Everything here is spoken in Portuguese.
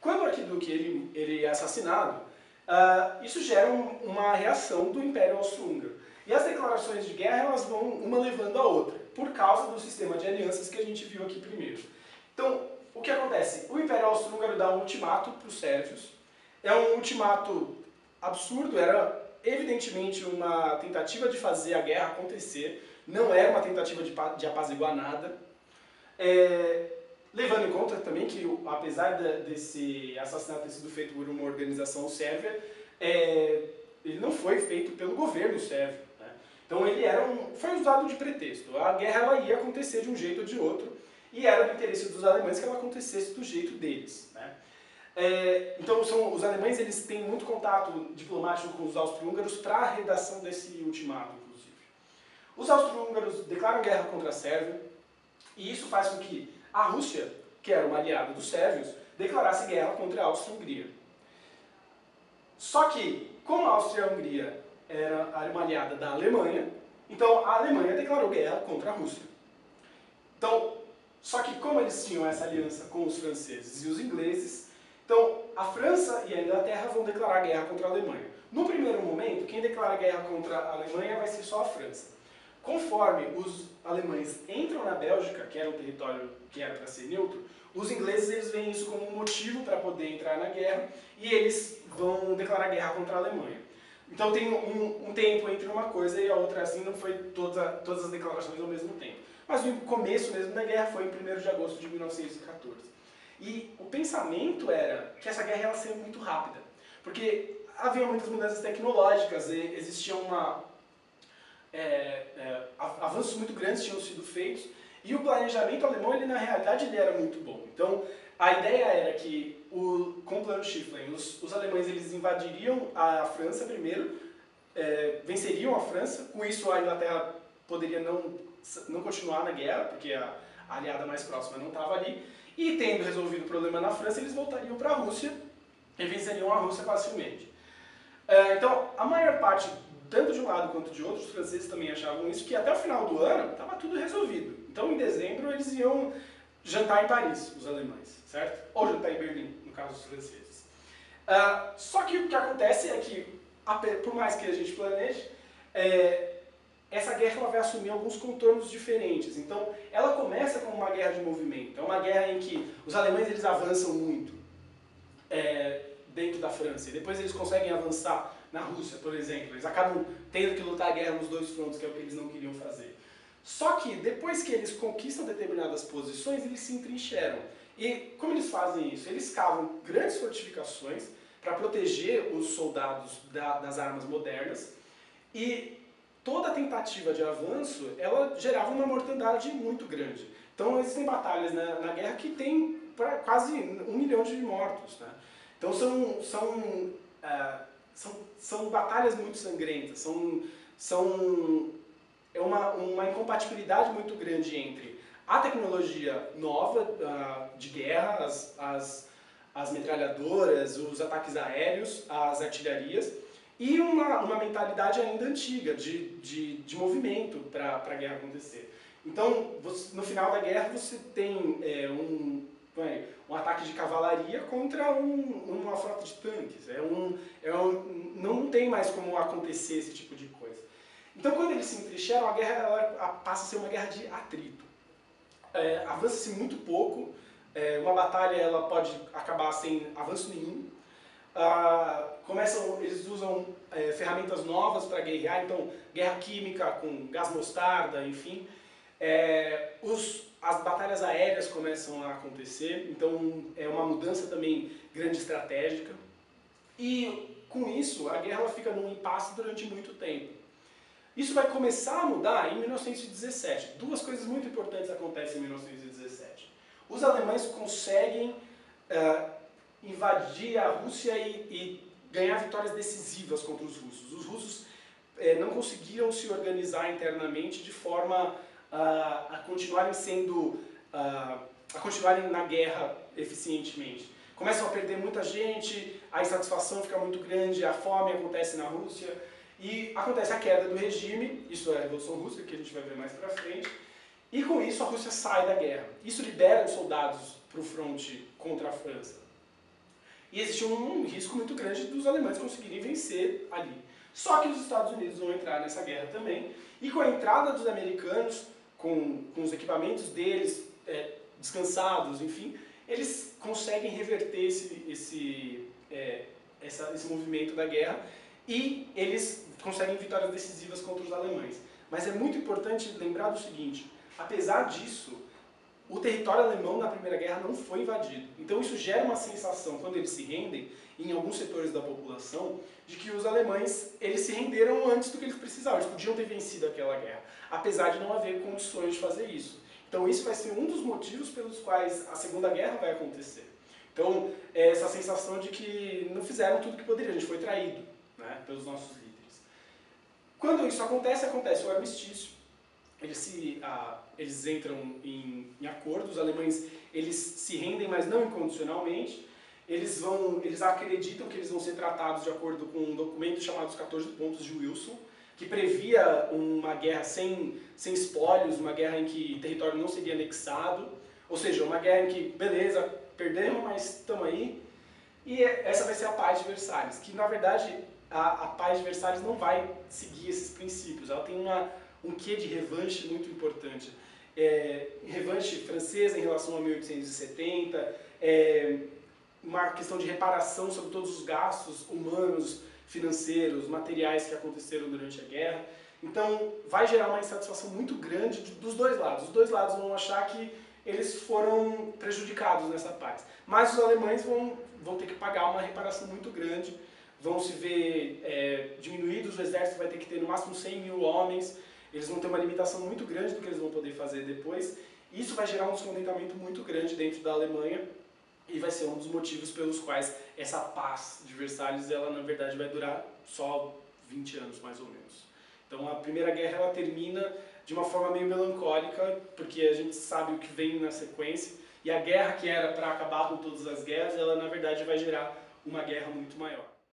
Quando o arquiduque ele é assassinado, isso gera uma reação do Império Austro-Húngaro. E as declarações de guerra elas vão uma levando a outra, por causa do sistema de alianças que a gente viu aqui primeiro. Então, o que acontece? O Império Austro-Húngaro dá um ultimato para os sérvios. É um ultimato absurdo, era evidentemente uma tentativa de fazer a guerra acontecer, não era uma tentativa de apaziguar nada. Levando em conta também que, apesar desse assassinato ter sido feito por uma organização sérvia, ele não foi feito pelo governo sérvio. Né? Então ele foi usado de pretexto. A guerra ela ia acontecer de um jeito ou de outro, e era do interesse dos alemães que ela acontecesse do jeito deles. Né? Então os alemães eles têm muito contato diplomático com os austro-húngaros para a redação desse ultimato, inclusive. Os austro-húngaros declaram guerra contra a Sérvia, e isso faz com que a Rússia, que era uma aliada dos sérvios, declarasse guerra contra a Áustria-Hungria. Só que, como a Áustria-Hungria era uma aliada da Alemanha, então a Alemanha declarou guerra contra a Rússia. Então, só que como eles tinham essa aliança com os franceses e os ingleses, então a França e a Inglaterra vão declarar guerra contra a Alemanha. No primeiro momento, quem declara guerra contra a Alemanha vai ser só a França. Conforme os alemães entram na Bélgica, que era um território que era para ser neutro, os ingleses eles veem isso como um motivo para poder entrar na guerra e eles vão declarar guerra contra a Alemanha. Então tem um tempo entre uma coisa e a outra, assim, não foi todas as declarações ao mesmo tempo. Mas o começo mesmo da guerra foi em 1º de agosto de 1914. E o pensamento era que essa guerra ia ser muito rápida, porque havia muitas mudanças tecnológicas, existia avanços muito grandes tinham sido feitos, e o planejamento alemão, na realidade, ele era muito bom. Então, a ideia era que, com o plano Schifflen, os alemães eles invadiriam a França primeiro, venceriam a França, com isso a Inglaterra poderia não continuar na guerra, porque a aliada mais próxima não estava ali, e tendo resolvido o problema na França, eles voltariam para a Rússia e venceriam a Rússia facilmente. Então, a maior parte, tanto de um lado quanto de outro, os franceses também achavam isso, que até o final do ano estava tudo resolvido. Então, em dezembro, eles iam jantar em Paris, os alemães, certo? Ou jantar em Berlim, no caso dos franceses. Só que o que acontece é que, por mais que a gente planeje, essa guerra ela vai assumir alguns contornos diferentes. Então, ela começa como uma guerra de movimento. É uma guerra em que os alemães eles avançam muito dentro da França. E depois eles conseguem avançar na Rússia, por exemplo. Eles acabam tendo que lutar a guerra nos dois frontes, que é o que eles não queriam fazer. Só que, depois que eles conquistam determinadas posições, eles se entrincheiram. E como eles fazem isso? Eles cavam grandes fortificações para proteger os soldados das armas modernas, e toda tentativa de avanço, ela gerava uma mortandade muito grande. Então existem batalhas na guerra que tem quase 1 milhão de mortos. Né? Então são batalhas muito sangrentas, é uma incompatibilidade muito grande entre a tecnologia nova de guerra, as metralhadoras, os ataques aéreos, as artilharias, e uma mentalidade ainda antiga de movimento para a guerra acontecer. Então, no final da guerra, você tem um ataque de cavalaria contra uma frota de tanques. Não tem mais como acontecer esse tipo de coisa. Então, quando eles se entrincheiram, a guerra ela passa a ser uma guerra de atrito. Avança-se muito pouco, uma batalha ela pode acabar sem avanço nenhum. Eles usam ferramentas novas para guerrear, então guerra química com gás mostarda, enfim. As batalhas aéreas começam a acontecer, então é uma mudança também grande estratégica. E com isso, a guerra ela fica num impasse durante muito tempo. Isso vai começar a mudar em 1917. Duas coisas muito importantes acontecem em 1917. Os alemães conseguem invadir a Rússia e ganhar vitórias decisivas contra os russos. Os russos não conseguiram se organizar internamente de forma a continuarem continuarem na guerra eficientemente. Começam a perder muita gente, a insatisfação fica muito grande, a fome acontece na Rússia e acontece a queda do regime, isso é a Revolução Russa, que a gente vai ver mais pra frente, e com isso a Rússia sai da guerra. Isso libera os soldados para o fronte contra a França. E existia um risco muito grande dos alemães conseguirem vencer ali. Só que os Estados Unidos vão entrar nessa guerra também, e com a entrada dos americanos, com os equipamentos deles descansados, enfim, eles conseguem reverter esse movimento da guerra e eles conseguem vitórias decisivas contra os alemães. Mas é muito importante lembrar do seguinte, apesar disso, o território alemão na Primeira Guerra não foi invadido. Então isso gera uma sensação, quando eles se rendem, em alguns setores da população, de que os alemães eles se renderam antes do que eles precisavam. Eles podiam ter vencido aquela guerra, apesar de não haver condições de fazer isso. Então isso vai ser um dos motivos pelos quais a Segunda Guerra vai acontecer. Então, essa sensação de que não fizeram tudo que poderiam, a gente foi traído, né, pelos nossos líderes. Quando isso acontece o armistício. Eles entram em acordo, os alemães eles se rendem, mas não incondicionalmente. Eles acreditam que eles vão ser tratados de acordo com um documento chamado os 14 Pontos de Wilson, que previa uma guerra sem espólios, uma guerra em que o território não seria anexado, ou seja, uma guerra em que, beleza, perdemos, mas estamos aí. E essa vai ser a Paz de Versalhes, que na verdade a Paz de Versalhes não vai seguir esses princípios, ela tem um quê de revanche muito importante. Revanche francesa em relação a 1870, uma questão de reparação sobre todos os gastos humanos, financeiros, materiais que aconteceram durante a guerra. Então vai gerar uma insatisfação muito grande dos dois lados. Os dois lados vão achar que eles foram prejudicados nessa paz. Mas os alemães vão ter que pagar uma reparação muito grande, vão se ver diminuídos, o exército vai ter que ter no máximo 100 mil homens, eles vão ter uma limitação muito grande do que eles vão poder fazer depois. Isso vai gerar um descontentamento muito grande dentro da Alemanha e vai ser um dos motivos pelos quais essa paz de Versalhes, ela na verdade vai durar só 20 anos mais ou menos. Então a Primeira Guerra ela termina de uma forma meio melancólica, porque a gente sabe o que vem na sequência, e a guerra que era para acabar com todas as guerras, ela na verdade vai gerar uma guerra muito maior.